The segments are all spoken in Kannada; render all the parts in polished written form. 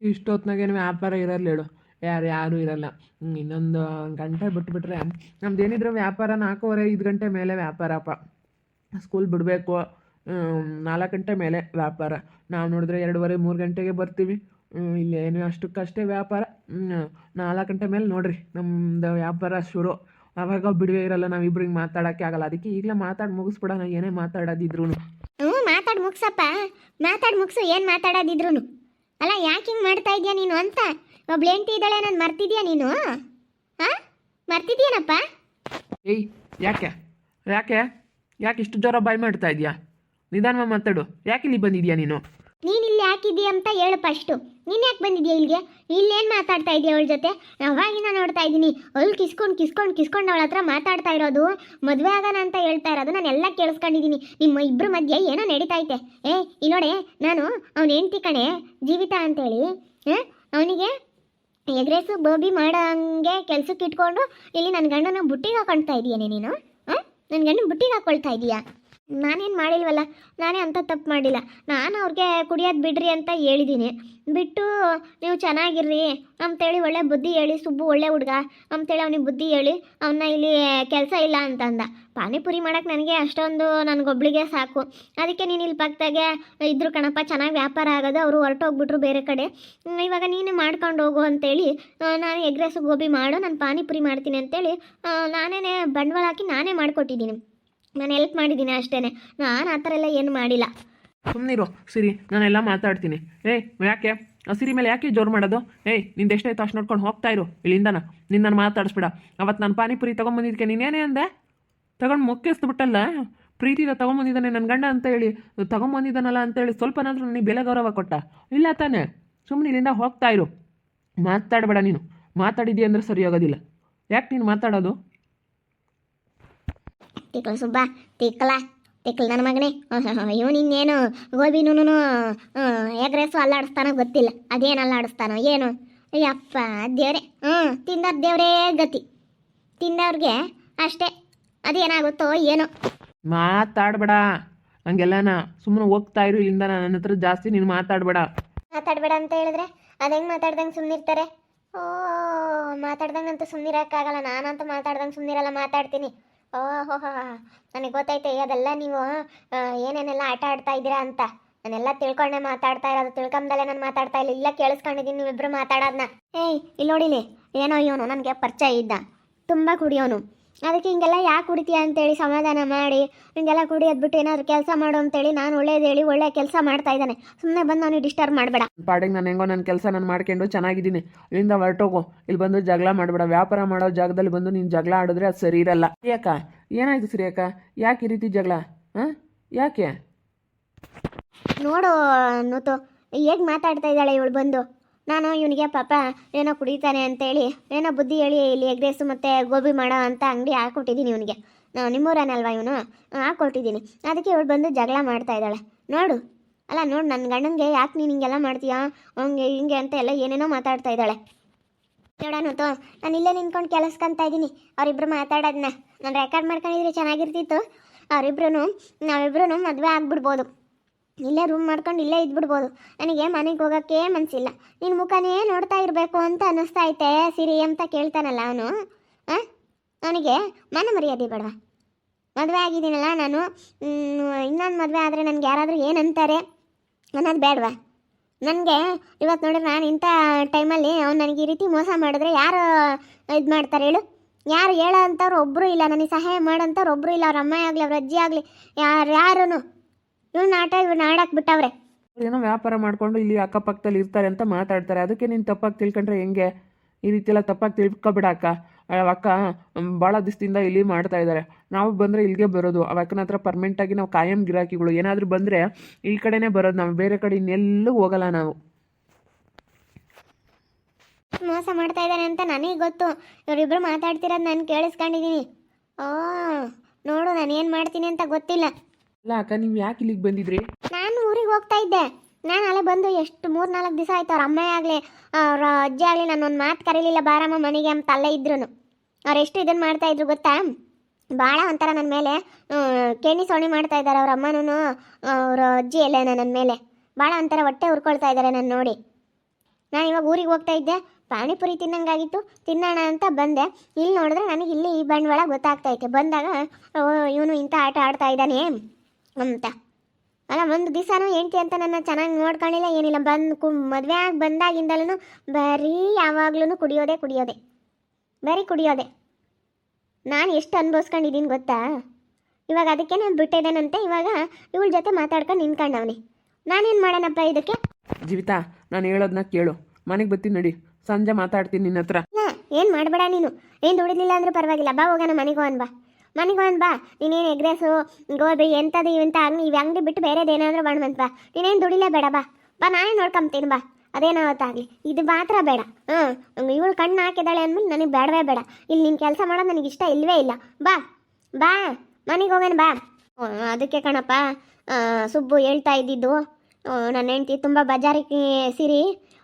ಇಷ್ಟೊತ್ತಿನಾಗೇನು ವ್ಯಾಪಾರ ಇರಲ್ಲ ಹೇಳು. ಯಾರೂ ಇರಲ್ಲ. ಇನ್ನೊಂದು ಗಂಟೆ ಬಿಟ್ಬಿಟ್ರೆ ನಮ್ದೇನಿದ್ರು ವ್ಯಾಪಾರ 4:15 ಮೇಲೆ ವ್ಯಾಪಾರಪ್ಪ. ಸ್ಕೂಲ್ ಬಿಡಬೇಕು 4 ಗಂಟೆ ಮೇಲೆ ವ್ಯಾಪಾರ. ನಾವು ನೋಡಿದ್ರೆ 2:30 3 ಗಂಟೆಗೆ ಬರ್ತೀವಿ. ಇಲ್ಲೇನು ಅಷ್ಟಕ್ಕಷ್ಟೇ ವ್ಯಾಪಾರ. 4 ಗಂಟೆ ಮೇಲೆ ನೋಡ್ರಿ ನಮ್ಮದು ವ್ಯಾಪಾರ ಶುರು. ಆವಾಗ ಬಿಡುವೆ ಇರಲ್ಲ, ನಾವಿಬ್ರಿಗೆ ಮಾತಾಡೋಕ್ಕೆ ಆಗಲ್ಲ. ಅದಕ್ಕೆ ಈಗಲೇ ಮಾತಾಡಿ ಮುಗಿಸ್ಬಿಡೋಣ, ಏನೇ ಮಾತಾಡೋದಿದ್ರು. ಮಾತಾಡಿ ಮುಗ್ಸಪ್ಪ, ಮಾತಾಡಿ ಮುಗ್ಸು. ಏನು ಮಾತಾಡೋದಿದ್ರು ಅಲ್ಲ, ಯಾಕೆ ಹಿಂಗೆ ಮಾಡ್ತಾ ಇದೀಯ ನೀನು ಅಂತ. ಒಬ್ಳು ಹೆಂಡ್ತಿ ಇದ್ದಾಳೆ, ನಾನು ಮರ್ತಿದ್ಯಾ ನೀನು? ಹಾಂ, ಮರ್ತಿದ್ಯೇನಪ್ಪ? ಏಯ್, ಯಾಕೆ ಯಾಕೆ ಯಾಕೆ ಇಷ್ಟು ಜೋರ ಬಾಯ್ ಮಾಡ್ತಾ ಇದೆಯಾ? ನಿಧಾನವಾಗಿ ಮಾತಾಡು. ಯಾಕೆ ಇಲ್ಲಿ ಬಂದಿದ್ಯಾ ನೀನು? ನೀನು ಇಲ್ಲಿ ಯಾಕಿದ್ದೀಯ ಅಂತ ಹೇಳು ಫಸ್ಟು. ನೀನು ಯಾಕೆ ಬಂದಿದ್ಯಾ ಇಲ್ಲಿಗೆ? ಇಲ್ಲೇನು ಮಾತಾಡ್ತಾ ಇದೆಯಾ ಅವಳ ಜೊತೆ? ಅವಾಗಿನ ನೋಡ್ತಾ ಇದ್ದೀನಿ ಅಲ್ಲಿ ಕಿಸ್ಕೊಂಡು ಅವಳ ಹತ್ರ ಮಾತಾಡ್ತಾ ಇರೋದು. ಮದುವೆ ಆಗೋಣ ಅಂತ ಹೇಳ್ತಾ ಇರೋದು ನಾನು ಎಲ್ಲ ಕೇಳಿಸ್ಕೊಂಡಿದ್ದೀನಿ. ನಿಮ್ಮ ಇಬ್ಬರ ಮಧ್ಯೆ ಏನೋ ನಡೀತಾ ಐತೆ. ಇಲ್ಲಿ ನೋಡಿ, ನಾನು ಅವ್ನ ಹೆಂಡ್ತಿ ಕಣೆ, ಜೀವಿತ ಅಂತೇಳಿ. ಅವನಿಗೆ ಎಗ್ರೆಸು ಗೋಬಿ ಮಾಡೋಂಗೆ ಕೆಲ್ಸಕ್ಕೆ ಇಟ್ಕೊಂಡು ಇಲ್ಲಿ ನನ್ನ ಗಂಡನ ಬುಟ್ಟಿಗೆ ಹಾಕೊಳ್ತಾ ಇದೀಯನೇ ನೀನು? ನನ್ನ ಗಂಡನ ಬುಟ್ಟಿಗೆ ಹಾಕ್ಕೊಳ್ತಾ ಇದೀಯಾ? ನಾನೇನು ಮಾಡಿಲ್ವಲ್ಲ, ನಾನೇ ಅಂಥ ತಪ್ಪು ಮಾಡಿಲ್ಲ. ನಾನು ಅವ್ರಿಗೆ ಕುಡಿಯೋದು ಬಿಡ್ರಿ ಅಂತ ಹೇಳಿದ್ದೀನಿ. ಬಿಟ್ಟು ನೀವು ಚೆನ್ನಾಗಿರ್ರಿ ಅಂತೇಳಿ ಒಳ್ಳೆ ಬುದ್ಧಿ ಹೇಳಿ, ಸುಬ್ಬು ಒಳ್ಳೆ ಹುಡುಗ ಅಂತೇಳಿ ಅವನಿಗೆ ಬುದ್ಧಿ ಹೇಳಿ ಅವನ್ನ ಇಲ್ಲಿ ಕೆಲಸ ಇಲ್ಲ ಅಂತಂದ. ಪಾನಿಪುರಿ ಮಾಡೋಕ್ಕೆ ನನಗೆ ಅಷ್ಟೊಂದು ನನಗೊಬ್ಳಿಗೆ ಸಾಕು. ಅದಕ್ಕೆ ನೀನು ಇಲ್ಲಿ ಪಕ್ಕದಾಗೆ ಇದ್ರು ಕಣಪ್ಪ, ಚೆನ್ನಾಗಿ ವ್ಯಾಪಾರ ಆಗೋದು. ಅವರು ಹೊರಟೋಗ್ಬಿಟ್ರು ಬೇರೆ ಕಡೆ. ಇವಾಗ ನೀನು ಮಾಡ್ಕೊಂಡು ಹೋಗು ಅಂತೇಳಿ ನಾನು ಎಗ್ ರೈಸು ಗೋಬಿ ಮಾಡು, ನಾನು ಪಾನಿಪುರಿ ಮಾಡ್ತೀನಿ ಅಂತೇಳಿ ನಾನೇ ಬಂಡವಾಳ ಹಾಕಿ ನಾನೇ ಮಾಡಿಕೊಟ್ಟಿದ್ದೀನಿ. ನಾನು ಹೆಲ್ಪ್ ಮಾಡಿದ್ದೀನಿ ಅಷ್ಟೇ. ನಾನು ಆ ಥರ ಎಲ್ಲ ಏನು ಮಾಡಿಲ್ಲ. ಸುಮ್ಮನಿರು ಸಿರಿ, ನಾನೆಲ್ಲ ಮಾತಾಡ್ತೀನಿ. ಯಾಕೆ ಆ ಸಿರಿ ಮೇಲೆ ಯಾಕೆ ಜೋರು ಮಾಡೋದು? ನಿಂದು ಎಷ್ಟಾಯ್ತು ಅಷ್ಟು ನೋಡ್ಕೊಂಡು ಹೋಗ್ತಾ ಇರು ಇಲ್ಲಿಂದನ. ನಿನ್ನನ್ನು ಮಾತಾಡಿಸ್ಬೇಡ. ಅವತ್ತು ನಾನು ಪಾನಿಪುರಿ ತೊಗೊಂಬಂದಿದ್ದಕ್ಕೆ ನೀನೇನೇ ಅಂದೆ? ತಗೊಂಡು ಮೊಕ್ಕಿಸ್ಬಿಟ್ಟಲ್ಲ. ಪ್ರೀತಿದ ತೊಗೊಂಬಂದಿದ್ದಾನೆ ನನ್ನ ಗಂಡ ಅಂತ ಹೇಳಿ, ತೊಗೊಂಬಂದಿದ್ದಾನಲ್ಲ ಅಂತೇಳಿ ಸ್ವಲ್ಪನಾದ್ರೂ ನನಗೆ ಬೆಲೆ ಗೌರವ ಕೊಟ್ಟ ಇಲ್ಲ ತಾನೆ? ಸುಮ್ಮನೆ ಇಲ್ಲಿಂದ ಹೋಗ್ತಾ ಇರು, ಮಾತಾಡಬೇಡ. ನೀನು ಮಾತಾಡಿದ್ದೀಯ ಅಂದರೆ ಸರಿ ಆಗೋದಿಲ್ಲ. ಯಾಕೆ ನೀನು ಮಾತಾಡೋದು? ತಿಕ್ಕಲ ಸುಬ್ಬ, ತಿಕ್ಕಲ ನನ್ನ ಮಗನೇ. ಇವನು ಇನ್ನೇನು ಗೋಬಿನೂ ಎಗ್ ರೈಸು ಅಲ್ಲಾಡಿಸ್ತಾನೋ ಗೊತ್ತಿಲ್ಲ. ಅದೇನು ಅಲ್ಲಾಡಿಸ್ತಾನೋ ಏನು? ಅಯ್ಯಪ್ಪ ದೇವ್ರೆ. ತಿಂದವ್ರ ದೇವರೇ ಗತಿ. ತಿಂದವ್ರಿಗೆ ಅಷ್ಟೇ, ಅದೇನಾಗುತ್ತೋ ಏನೋ. ಮಾತಾಡಬೇಡ ಹಂಗೆಲ್ಲನ. ಸುಮ್ಮನೆ ಹೋಗ್ತಾ ಇರು ಇಲ್ಲಿಂದ. ನನ್ನ ಹತ್ರ ಜಾಸ್ತಿ ನೀನು ಮಾತಾಡಬೇಡ ಅಂತ ಹೇಳಿದ್ರೆ ಅದು ಹೆಂಗೆ ಮಾತಾಡ್ದಂಗೆ ಸುಮ್ಮನಿರ್ತಾರೆ? ಮಾತಾಡ್ದಂಗೆ ಅಂತ ಸುಮ್ಮನಿರೋಕ್ಕಾಗಲ್ಲ. ನಾನಂತ ಮಾತಾಡ್ದಂಗೆ ಸುಮ್ಮನಿರಲ್ಲ, ಮಾತಾಡ್ತೀನಿ. ಓಹೋ, ನನಗೆ ಗೊತ್ತೈತೆ ಅದೆಲ್ಲ ನೀವು ಏನೇನೆಲ್ಲ ಆಟ ಆಡ್ತಾ ಇದ್ದೀರಾ ಅಂತ. ನಾನೆಲ್ಲ ತಿಳ್ಕೊಂಡೆ ಮಾತಾಡ್ತಾ ಇರೋದು. ತಿಳ್ಕೊಂಬದಲ್ಲೇ ನಾನು ಮಾತಾಡ್ತಾ ಇಲ್ಲ ಕೇಳಿಸ್ಕೊಂಡಿದ್ದೀನಿ ನೀವಿಬ್ಬರು ಮಾತಾಡೋದನ್ನ. ಇಲ್ಲಿ ನೋಡಿಲಿ, ಏನೋ ಇವನು ನನಗೆ ಪರಿಚಯ ಇದ್ದ, ತುಂಬ ಕುಡಿಯೋನು. ಅದಕ್ಕೆ ಹಿಂಗೆಲ್ಲ ಯಾಕೆ ಕುಡಿತೀಯ ಅಂತೇಳಿ ಸಮಾಧಾನ ಮಾಡಿ, ಹಿಂಗೆಲ್ಲ ಕುಡಿಯೋದ್ಬಿಟ್ಟು ಏನಾದರೂ ಕೆಲಸ ಮಾಡು ಅಂತೇಳಿ ನಾನು ಒಳ್ಳೇದು ಹೇಳಿ ಒಳ್ಳೆ ಕೆಲಸ ಮಾಡ್ತಾ ಇದ್ದಾನೆ. ಸುಮ್ಮನೆ ಬಂದು ಅವನಿಗೆ ಡಿಸ್ಟರ್ಬ್ ಮಾಡಬೇಡ. ಪಾಡಿಗೆ ನಾನು ಹೆಂಗೋ ನನ್ನ ಕೆಲಸ ನಾನು ಮಾಡ್ಕೊಂಡು ಚೆನ್ನಾಗಿದ್ದೀನಿ. ಇಲ್ಲಿಂದ ಹೊರಟೋಗು. ಇಲ್ಲಿ ಬಂದು ಜಗಳ ಮಾಡಬೇಡ. ವ್ಯಾಪಾರ ಮಾಡೋ ಜಾಗದಲ್ಲಿ ಬಂದು ನೀನು ಜಗಳ ಆಡಿದ್ರೆ ಅದು ಸರಿ ಇರಲ್ಲ. ಯಾಕ ಏನಾಯ್ತು ಸರಿ ಅಕ್ಕ? ಯಾಕೆ ಈ ರೀತಿ ಜಗಳ? ಯಾಕೆ ನೋಡು ನೂತು ಹೇಗೆ ಮಾತಾಡ್ತಾ ಇದ್ದಾಳೆ ಇವಳು ಬಂದು. ನಾನು ಇವನಿಗೆ ಪಾಪ ಏನೋ ಕುಡಿತಾನೆ ಅಂತೇಳಿ ಏನೋ ಬುದ್ಧಿ ಹೇಳಿ ಇಲ್ಲಿ ಎಗ್ ರೈಸು ಮತ್ತು ಗೋಬಿ ಮಾಡೋ ಅಂತ ಅಂಗಡಿ ಹಾಕ್ಕೊಟ್ಟಿದ್ದೀನಿ ಇವನಿಗೆ. ನಿಮ್ಮೂರನಲ್ವಾ ಇವನು, ಹಾಕ್ಕೊಟ್ಟಿದ್ದೀನಿ. ಅದಕ್ಕೆ ಇವಳು ಬಂದು ಜಗಳ ಮಾಡ್ತಾ ಇದ್ದಾಳೆ ನೋಡು. ಅಲ್ಲ ನೋಡು, ನನ್ನ ಗಂಡನಿಗೆ ಯಾಕೆ ನೀನು ಹಿಂಗೆಲ್ಲ ಮಾಡ್ತೀಯಾ ಹಂಗೆ ಹಿಂಗೆ ಅಂತ ಎಲ್ಲ ಏನೇನೋ ಮಾತಾಡ್ತಾ ಇದ್ದಾಳೆ. ನೋಡೋಣತು, ನಾನು ಇಲ್ಲೇ ನಿಂತ್ಕೊಂಡು ಕೆಲಸ್ಕೊತಾ ಇದ್ದೀನಿ. ಅವರಿಬ್ರು ಮಾತಾಡೋದನ್ನ ನಾನು ರೆಕಾರ್ಡ್ ಮಾಡ್ಕೊಂಡಿದ್ರೆ ಚೆನ್ನಾಗಿರ್ತಿತ್ತು. ನಾವಿಬ್ರು ಮದುವೆ ಆಗ್ಬಿಡ್ಬೋದು. ಇಲ್ಲೇ ರೂಮ್ ಮಾಡ್ಕೊಂಡು ಇಲ್ಲೇ ಇದ್ಬಿಡ್ಬೋದು. ನನಗೆ ಮನೆಗೆ ಹೋಗೋಕ್ಕೆ ಮನಸ್ಸಿಲ್ಲ. ನಿನ್ನ ಮುಖನೇ ನೋಡ್ತಾ ಇರಬೇಕು ಅಂತ ಅನ್ನಿಸ್ತಾ ಐತೆ ಸಿರಿ ಅಂತ ಕೇಳ್ತಾನಲ್ಲ ಅವನು. ಅವನಿಗೆ ಮನ ಮರ್ಯಾದೆ ಬೇಡವಾ? ಮದುವೆ ಆಗಿದ್ದೀನಲ್ಲ ನಾನು, ಇನ್ನೊಂದು ಮದುವೆ ಆದರೆ ನನಗೆ ಯಾರಾದರೂ ಏನಂತಾರೆ ಅನ್ನೋದು ಬೇಡವಾ? ನನಗೆ ಇವತ್ತು ನೋಡಿದ್ರೆ ನಾನು ಇಂಥ ಟೈಮಲ್ಲಿ ಅವ್ನು ನನಗೆ ಈ ರೀತಿ ಮೋಸ ಮಾಡಿದ್ರೆ ಯಾರು ಇದು ಮಾಡ್ತಾರೆ ಹೇಳು? ಯಾರು ಹೇಳೋ ಅಂಥವ್ರು ಒಬ್ಬರು ಇಲ್ಲ, ನನಗೆ ಸಹಾಯ ಮಾಡೋಂಥವ್ರು ಒಬ್ಬರು ಇಲ್ಲ. ಅವ್ರ ಅಮ್ಮ ಆಗಲಿ ಅವ್ರ ಅಜ್ಜಿ ಆಗಲಿ ಯಾರೂ ಇವ್ನು ಆಡಕ್ಕೆ ಬಿಟ್ಟವ್ರೆ. ಏನೋ ವ್ಯಾಪಾರ ಮಾಡಿಕೊಂಡು ಇಲ್ಲಿ ಅಕ್ಕಪಕ್ಕದಲ್ಲಿ ಇರ್ತಾರೆ ಅಂತ ಮಾತಾಡ್ತಾರೆ. ಅದಕ್ಕೆ ನೀನು ತಪ್ಪಾಗಿ ತಿಳ್ಕೊಂಡ್ರೆ ಹೆಂಗೆ? ಈ ರೀತಿ ಎಲ್ಲ ತಪ್ಪಾಗಿ ತಿಳ್ಕೊಬಿಡ ಅಕ್ಕ. ಅಕ್ಕ ಭಾಳ ದಿವಸದಿಂದ ಇಲ್ಲಿ ಮಾಡ್ತಾ ಇದ್ದಾರೆ. ನಾವು ಬಂದರೆ ಇಲ್ಲಿಗೆ ಬರೋದು. ಅಕ್ಕನ ಹತ್ರ ಪರ್ಮನೆಂಟಾಗಿ ನಾವು ಕಾಯಂ ಗಿರಾಕಿಗಳು. ಏನಾದರೂ ಬಂದರೆ ಈ ಕಡೆನೇ ಬರೋದು, ನಾವು ಬೇರೆ ಕಡೆ ಇನ್ನೆಲ್ಲೂ ಹೋಗಲ್ಲ ನಾವು. ಮೋಸ ಮಾಡ್ತಾ ಇದ್ದಾನೆ ಅಂತ ನನಗೆ ಗೊತ್ತು. ಇವರಿಬ್ಬರು ಮಾತಾಡ್ತಿರೋದು ನಾನು ಕೇಳಿಸ್ಕೊಂಡಿದ್ದೀನಿ. ನೋಡು, ನಾನು ಏನು ಮಾಡ್ತೀನಿ ಅಂತ ಗೊತ್ತಿಲ್ಲ. ಇಲ್ಲ ಅಕ್ಕ, ನೀವು ಯಾಕೆ ಇಲ್ಲಿಗೆ ಬಂದಿದ್ರಿ? ನಾನು ಊರಿಗೆ ಹೋಗ್ತಾ ಇದ್ದೆ. ನಾನು ಅಲ್ಲೇ ಬಂದು ಎಷ್ಟು 3-4 ದಿವಸ ಆಯ್ತು. ಅವ್ರ ಅಮ್ಮ ಆಗಲಿ ಅವ್ರ ಅಜ್ಜಿ ಆಗಲಿ ನಾನು ಒಂದು ಮಾತು ಕರೀಲಿಲ್ಲ, ಬಾರಮ್ಮ ಮನೆಗೆ ಅಂತ ಅಲ್ಲೇ ಇದ್ರು. ಅವ್ರು ಎಷ್ಟು ಇದನ್ನು ಮಾಡ್ತಾಯಿದ್ರು ಗೊತ್ತಾ? ಭಾಳ ಒಂಥರ ನನ್ನ ಮೇಲೆ ಕೇಣಿ ಸೋಣಿ ಮಾಡ್ತಾ ಇದ್ದಾರೆ. ಅವ್ರ ಅಮ್ಮನೂ ಅವ್ರ ಅಜ್ಜಿ ಎಲ್ಲ ನನ್ನ ಮೇಲೆ ಭಾಳ ಒಂಥರ ಹೊಟ್ಟೆ ಹುರ್ಕೊಳ್ತಾ ಇದ್ದಾರೆ ನಾನು ನೋಡಿ. ನಾನು ಇವಾಗ ಊರಿಗೆ ಹೋಗ್ತಾ ಇದ್ದೆ, ಪಾನಿಪುರಿ ತಿನ್ನಂಗಾಗಿತ್ತು, ತಿನ್ನೋಣ ಅಂತ ಬಂದೆ. ಇಲ್ಲಿ ನೋಡಿದ್ರೆ ನನಗೆ ಇಲ್ಲಿ ಈ ಬಂಡವಾಳ ಗೊತ್ತಾಗ್ತೈತೆ. ಬಂದಾಗ ಇವನು ಇಂಥ ಆಟ ಆಡ್ತಾ ಇದ್ದಾನೆ ಅಂತ. ಅಲ್ಲ, ಒಂದು ದಿವಸನೂ ಹೆಂಡ್ತಿ ಅಂತ ನನ್ನ ಚೆನ್ನಾಗಿ ನೋಡ್ಕೊಳ್ಳಿಲ್ಲ, ಏನಿಲ್ಲ. ಮದುವೆ ಆಗಿ ಬಂದಾಗಿಂದಲೂ ಬರೀ ಯಾವಾಗ್ಲೂ ಕುಡಿಯೋದೆ, ಬರೀ ಕುಡಿಯೋದೆ. ನಾನು ಎಷ್ಟು ಅನುಭವಿಸ್ಕೊಂಡಿದ್ದೀನಿ ಗೊತ್ತಾ. ಇವಾಗ ಅದಕ್ಕೆ ನಾನು ಬಿಟ್ಟಿದ್ದೇನಂತೆ. ಇವಾಗ ಇವಳ ಜೊತೆ ಮಾತಾಡ್ಕೊಂಡು ನಿಂತ್ಕೊಂಡವನಿ. ನಾನೇನು ಮಾಡೋಣಪ್ಪ ಇದಕ್ಕೆ? ಜೀವಿತಾ, ನಾನು ಹೇಳೋದನ್ನ ಕೇಳು. ಮನೆಗೆ ಬರ್ತೀನಿ ನಡಿ, ಸಂಜೆ ಮಾತಾಡ್ತೀನಿ ನಿನ್ನ ಹತ್ರ. ಏನು ಮಾಡಬೇಡ ನೀನು. ಏನು ದುಡಿಲಿಲ್ಲ ಅಂದ್ರೂ ಪರವಾಗಿಲ್ಲ, ಬಾ ಹೋಗೋಣ ಮನೆಗೆ ಹೋಗೋಣ ಬಾ. ನೀನೇನು ಎಗ್ರೆಸು ಗೋಬಿ ಎಂಥದ್ದು ಇವಂತ ಇವು ಅಂಗಡಿ ಬಿಟ್ಟು ಬೇರೆದೇನಾದರೂ ಮಾಡ್ಬಂತ ಬಾ. ನೀನೇನು ದುಡಿಲೇ ಬೇಡ, ಬಾ ನಾನೇ ನೋಡ್ಕೊಂತೀನಿ ಬಾ. ಅದೇನಾವತ್ತಾಗಲಿ, ಇದು ಮಾತ್ರ ಬೇಡ. ಇವಳು ಕಣ್ಣು ಹಾಕಿದಾಳೆ ಅಂದ್ಮೇಲೆ ನನಗೆ ಬೇಡವೇ ಬೇಡ. ಇಲ್ಲಿ ನೀನು ಕೆಲಸ ಮಾಡೋದು ನನಗೆ ಇಷ್ಟ ಇಲ್ಲವೇ ಇಲ್ಲ. ಬಾ ಮನೆಗೆ ಹೋಗೋಣ ಬಾ. ಅದಕ್ಕೆ ಕಣಪ್ಪ ಸುಬ್ಬು ಹೇಳ್ತಾ ಇದ್ದಿದ್ದು, ನನ್ನ ಹೆಂಡ್ತಿ ತುಂಬ ಬಜಾರಿಗೆ ಸಿರಿ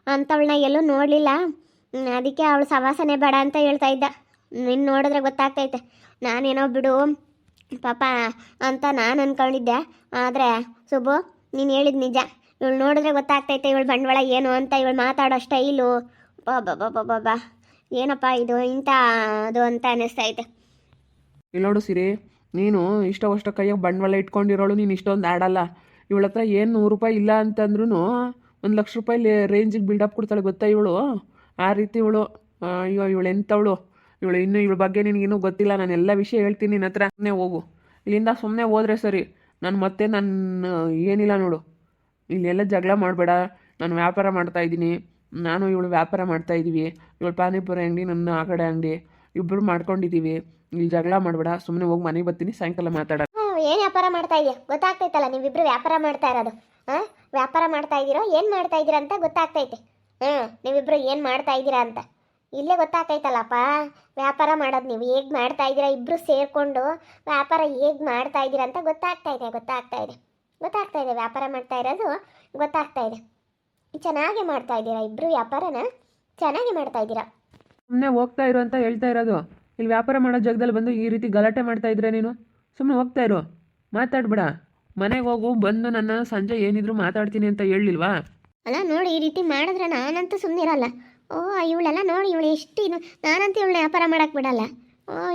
ಅಂಥವಳನ್ನ ಎಲ್ಲೂ ನೋಡಲಿಲ್ಲ, ಅದಕ್ಕೆ ಅವಳು ಸವಾಸನೆ ಬೇಡ ಅಂತ ಹೇಳ್ತಾ ಇದ್ದ. ನಿನ್ನ ನೋಡಿದ್ರೆ ಗೊತ್ತಾಗ್ತೈತೆ. ನಾನೇನೋ ಬಿಡು ಪಾಪ ಅಂತ ನಾನು ಅಂದ್ಕೊಂಡಿದ್ದೆ. ಆದರೆ ಸುಬ್ಬು, ನೀನು ಹೇಳಿದ ನಿಜ. ಇವಳು ನೋಡಿದ್ರೆ ಗೊತ್ತಾಗ್ತೈತೆ ಇವಳು ಬಂಡವಾಳ ಏನು ಅಂತ. ಇವಳು ಮಾತಾಡೋ ಸ್ಟೈಲು ಬಾಬಾ ಏನಪ್ಪ ಇದು ಇಂಥ ಅದು ಅಂತ ಅನ್ನಿಸ್ತೈತೆ. ಇಲ್ಲಿ ನೋಡು ಸಿರಿ, ನೀನು ಇಷ್ಟವಷ್ಟು ಕೈಯಾಗ ಬಂಡವಾಳ ಇಟ್ಕೊಂಡಿರೋಳು, ನೀನು ಇಷ್ಟೊಂದು ಆಡಲ್ಲ. ಇವಳ ಹತ್ರ ಏನು 100 ರೂಪಾಯಿ ಇಲ್ಲ ಅಂತಂದ್ರೂ 1,00,000 ರೇಂಜಿಗೆ ಬಿಲ್ಡಪ್ ಕೊಡ್ತಾಳೆ ಗೊತ್ತಾ ಇವಳು. ಆ ರೀತಿ ಇವಳು. ಅಯ್ಯೋ, ಇವಳು ಎಂಥವಳು ಇವಳು. ಇನ್ನೂ ಇವಳ ಬಗ್ಗೆ ನಿನಗಿನ್ನೂ ಗೊತ್ತಿಲ್ಲ. ನಾನು ಎಲ್ಲ ವಿಷಯ ಹೇಳ್ತೀನಿ ನಿನ್ನ ಹತ್ರ. ಸುಮ್ಮನೆ ಹೋಗು ಇಲ್ಲಿಂದ, ಸುಮ್ಮನೆ ಹೋದ್ರೆ ಸರಿ. ನಾನು ಏನಿಲ್ಲ ನೋಡು, ಇಲ್ಲೆಲ್ಲ ಜಗಳ ಮಾಡಬೇಡ. ನಾನು ವ್ಯಾಪಾರ ಮಾಡ್ತಾಯಿದ್ದೀನಿ, ನಾನು ಇವಳು ವ್ಯಾಪಾರ ಮಾಡ್ತಾಯಿದ್ದೀವಿ. ಇವಳು ಪಾನಿಪುರಿ ಅಂಗಡಿ, ನನ್ನ ಆ ಕಡೆ ಅಂಗಡಿ, ಇಬ್ಬರು ಮಾಡ್ಕೊಂಡಿದ್ದೀವಿ. ಇಲ್ಲಿ ಜಗಳ ಮಾಡಬೇಡ, ಸುಮ್ಮನೆ ಹೋಗಿ ಮನೆಗೆ ಬರ್ತೀನಿ, ಸಾಯಂಕಾಲ ಮಾತಾಡೋಣ. ಏನು ವ್ಯಾಪಾರ ಮಾಡ್ತಾ ಇದೆಯಾ ಗೊತ್ತಾಗ್ತೈತಲ್ಲ. ನೀವಿಬ್ರು ವ್ಯಾಪಾರ ಮಾಡ್ತಾ ಇರೋದು. ವ್ಯಾಪಾರ ಮಾಡ್ತಾ ಇದ್ದೀರೋ ಏನು ಮಾಡ್ತಾ ಇದ್ದೀರಾ ಅಂತ ಗೊತ್ತಾಗ್ತೈತೆ. ನೀವಿಬ್ರು ಏನು ಮಾಡ್ತಾ ಇದ್ದೀರಾ ಅಂತ ಇಲ್ಲೇ ಗೊತ್ತಾಗ್ತೈತಲ್ಲಪ್ಪ. ವ್ಯಾಪಾರ ಮಾಡೋದು ನೀವು ಹೇಗೆ ಮಾಡ್ತಾ ಇದ್ದೀರಾ, ಇಬ್ಬರು ಸೇರಿಕೊಂಡು ವ್ಯಾಪಾರ ಹೇಗೆ ಮಾಡ್ತಾ ಇದ್ದೀರಾ ಅಂತ ಗೊತ್ತಾಗ್ತಾ ಇದೆ. ವ್ಯಾಪಾರ ಮಾಡ್ತಾ ಇರೋದು ಗೊತ್ತಾಗ್ತಾ ಇದೆ. ಚೆನ್ನಾಗಿ ಮಾಡ್ತಾ ಇದ್ದೀರಾ ಇಬ್ಬರು, ವ್ಯಾಪಾರನ ಚೆನ್ನಾಗಿ ಮಾಡ್ತಾ ಇದ್ದೀರಾ. ಸುಮ್ಮನೆ ಹೋಗ್ತಾ ಇರು ಅಂತ ಹೇಳ್ತಾ ಇರೋದು. ಇಲ್ಲಿ ವ್ಯಾಪಾರ ಮಾಡೋ ಜಾಗದಲ್ಲಿ ಬಂದು ಈ ರೀತಿ ಗಲಾಟೆ ಮಾಡ್ತಾ ಇದ್ರೆ ನೀನು ಸುಮ್ಮನೆ ಹೋಗ್ತಾ ಇರು, ಮಾತಾಡ್ಬೇಡ. ಮನೆಗೆ ಹೋಗು, ಬಂದು ನನ್ನ ಸಂಜೆ ಏನಿದ್ರು ಮಾತಾಡ್ತೀನಿ ಅಂತ ಹೇಳಿಲ್ವಾ? ಅಲ್ಲ ನೋಡಿ, ಈ ರೀತಿ ಮಾಡಿದ್ರೆ ನಾನಂತೂ ಸುಮ್ಮನಿರಲ್ಲ. ಇವಳೆಲ್ಲ ನೋಡಿ, ಇವಳು ಎಷ್ಟು ಇದು. ನಾನಂತೂ ಇವಳನ್ನ ವ್ಯಾಪಾರ ಮಾಡಕ್ಕೆ ಬಿಡಲ್ಲ.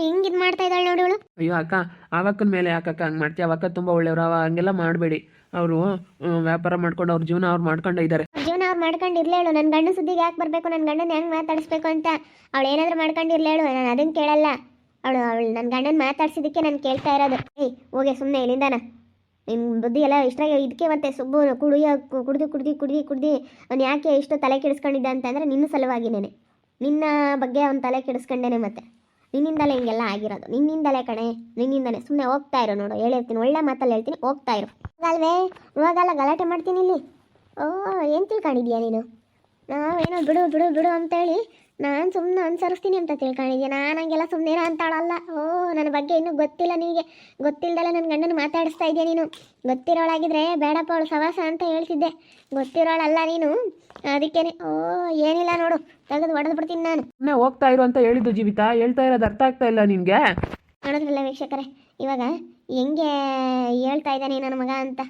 ಹಿಂಗೆ ಇದು ಮಾಡ್ತಾ ಇದ್ದಾಳೆ ನೋಡಿ ಇವಳು. ಅಯ್ಯೋ ಅಕ್ಕ, ಅವಕ್ಕನ ಮೇಲೆ ಯಾಕಕ್ಕ ಹಂಗೆ ಮಾಡ್ತೀಯ? ಅವಕ್ಕ ತುಂಬ ಒಳ್ಳೆಯವರು, ಹಂಗೆಲ್ಲ ಮಾಡಬೇಡಿ. ಅವರು ವ್ಯಾಪಾರ ಮಾಡ್ಕೊಂಡು ಅವ್ರ ಜೀವನ ಅವ್ರು ಮಾಡ್ಕೊಂಡೇ ಇದ್ದಾರೆ. ಜೀವನ ಅವ್ರು ಮಾಡ್ಕೊಂಡಿರ್ಲೇಳು. ನನ್ನ ಗಂಡ ಸುದ್ದಿಗೆ ಯಾಕೆ ಬರಬೇಕು, ನನ್ನ ಗಂಡನ ಹೆಂಗೆ ಮಾತಾಡಿಸ್ಬೇಕು ಅಂತ ಅವಳು ಏನಾದರೂ ಮಾಡ್ಕೊಂಡಿರ್ಲೇಳು. ನಾನು ಅದನ್ನು ಕೇಳಲ್ಲ. ಅವಳು ನನ್ನ ಗಂಡನ ಮಾತಾಡ್ಸಿದ್ದಕ್ಕೆ ನಾನು ಕೇಳ್ತಾ ಇರೋದು. ಹೋಗೆ ಸುಮ್ಮನೆ ಇಲ್ಲಿಂದಾನ. ನಿನ್ನ ಬುದ್ಧಿ ಎಲ್ಲ ಇಷ್ಟಾಗಿ ಇದಕ್ಕೆ ಮತ್ತೆ ಸುಬ್ಬು ಕುಡ್ದು ಅವ್ನು ಯಾಕೆ ಇಷ್ಟು ತಲೆ ಕೆಡಿಸ್ಕೊಂಡಿದ್ದ ಅಂತಂದರೆ ನಿನ್ನ ಸಲುವಾಗಿನೇನೆ. ನಿನ್ನ ಬಗ್ಗೆ ಅವ್ನು ತಲೆ ಕೆಡಿಸ್ಕೊಂಡೇನೆ. ಮತ್ತೆ ನಿನ್ನಿಂದಲೇ ಹಿಂಗೆಲ್ಲ ಆಗಿರೋದು, ನಿನ್ನಿಂದಲೇ ಕಣೆ, ನಿನ್ನಿಂದಲೇ. ಸುಮ್ಮನೆ ಹೋಗ್ತಾ ಇರೋ ನೋಡು, ಹೇಳಿರ್ತೀನಿ, ಒಳ್ಳೆ ಮಾತಲ್ಲಿ ಹೇಳ್ತೀನಿ, ಹೋಗ್ತಾ ಇರು. ಅಲ್ವೇ ಇವಾಗಲ್ಲ ಗಲಾಟೆ ಮಾಡ್ತೀನಿ ಇಲ್ಲಿ. ಏನು ತಿಳ್ಕೊಂಡಿದ್ಯಾ ನೀನು? ನಾವೇನೋ ಬಿಡು ಅಂತೇಳಿ ನಾನು ಸುಮ್ಮನೆ ಅನುಸರಿಸ್ತೀನಿ ಅಂತ ತಿಳ್ಕೊಂಡಿದ್ಯಾ? ನಾನು ಹಂಗೆಲ್ಲ ಸುಮ್ಮನೆ ಅಂತಾಳಲ್ಲ. ನನ್ನ ಬಗ್ಗೆ ಇನ್ನೂ ಗೊತ್ತಿಲ್ಲ ನಿನಗೆ. ಗೊತ್ತಿಲ್ದಲ್ಲ ನನ್ನ ಗಂಡನ ಮಾತಾಡಿಸ್ತಾ ಇದೆಯಾ ನೀನು? ಗೊತ್ತಿರೋಳಾಗಿದ್ರೆ ಬೇಡಪ್ಪ ಅವಳು ಸವಾಸ ಅಂತ ಹೇಳ್ತಿದ್ದೆ. ಗೊತ್ತಿರೋಳಲ್ಲ ನೀನು, ಅದಕ್ಕೇನೆ. ಏನಿಲ್ಲ ನೋಡು, ತೆಗೆದು ಹೊಡೆದು ಬಿಡ್ತೀನಿ ನಾನು. ಸುಮ್ಮನೆ ಹೋಗ್ತಾ ಇರು ಅಂತ ಹೇಳಿದ್ದು ಜೀವಿತಾ. ಹೇಳ್ತಾ ಇರೋದು ಅರ್ಥ ಆಗ್ತಾ ಇಲ್ಲ ನಿನಗೆ? ನೋಡಿದ್ರಲ್ಲ ವೀಕ್ಷಕರೇ, ಇವಾಗ ಹೆಂಗೆ ಹೇಳ್ತಾ ಇದ್ದಾನೆ ನನ್ನ ಮಗ ಅಂತ.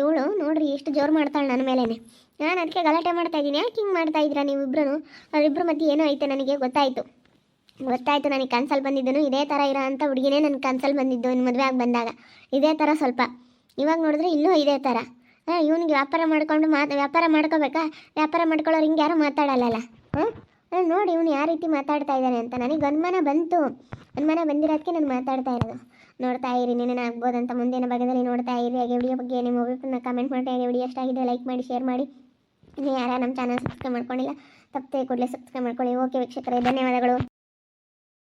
ಇವಳು ನೋಡ್ರಿ ಎಷ್ಟು ಜೋರು ಮಾಡ್ತಾಳೆ ನನ್ನ ಮೇಲೇನೆ. ನಾನು ಅದಕ್ಕೆ ಗಲಾಟೆ ಮಾಡ್ತಾ ಇದ್ದೀನಿ. ಯಾಕೆ ಹಿಂಗೆ ಮಾಡ್ತಾ ಇದ್ದೀರಾ ನೀವಿಬ್ಬರು? ಅವರಿಬ್ಬರು ಮಧ್ಯೆ ಏನೋ ಐತೆ ನನಗೆ ಗೊತ್ತಾಯಿತು. ನನಗೆ ಕನ್ಸಲ್ಲಿ ಬಂದಿದ್ದನು ಇದೇ ಥರ ಇರೋ ಅಂಥ ಹುಡುಗಿನೇ ನನ್ನ ಕನ್ಸಲ್ಲಿ ಬಂದಿದ್ದು. ಇನ್ನು ಮದುವೆ ಆಗಿ ಬಂದಾಗ ಇದೇ ಥರ ಸ್ವಲ್ಪ. ಇವಾಗ ನೋಡಿದ್ರೆ ಇಲ್ಲೂ ಇದೇ ಥರ. ಇವನಿಗೆ ವ್ಯಾಪಾರ ಮಾಡ್ಕೋಬೇಕಾ? ವ್ಯಾಪಾರ ಮಾಡ್ಕೊಳ್ಳೋರು ಹಿಂಗೆ ಯಾರೂ ಮಾತಾಡಲ್ಲ. ನೋಡಿ ಇವನು ಯಾವ ರೀತಿ ಮಾತಾಡ್ತಾ ಇದ್ದಾನೆ ಅಂತ ನನಗೆ ಅನುಮಾನ ಬಂದಿರೋದಕ್ಕೆ ನಾನು ಮಾತಾಡ್ತಾ ಇರೋದು. ನೋಡ್ತಾ ಇರಿ, ನೆನೆ ಆಗ್ಬೋದಂತ ಮುಂದಿನ ಭಾಗದಲ್ಲಿ ನೋಡ್ತಾ ಇರಿ. ಹಾಗೆ ವಿಡಿಯೋ ಬಗ್ಗೆ ನಿಮ್ಮ ಅಭಿಪ್ರಾಯ ಕಮೆಂಟ್ ಮಾಡಿ. ಹಾಗೆ ವಿಡಿಯೋ ಎಷ್ಟಾಗಿದೆ ಲೈಕ್ ಮಾಡಿ, ಶೇರ್ ಮಾಡಿ. ಇನ್ನು ಯಾರು ನಮ್ಮ ಚಾನಲ್ ಸಬ್ಸ್ಕ್ರೈಬ್ ಮಾಡ್ಕೊಂಡಿಲ್ಲ, ತಪ್ಪದೆ ಕೂಡಲೇ ಸಬ್ಸ್ಕ್ರೈಬ್ ಮಾಡ್ಕೊಳ್ಳಿ. ಓಕೆ ವೀಕ್ಷಕರೇ, ಧನ್ಯವಾದಗಳು.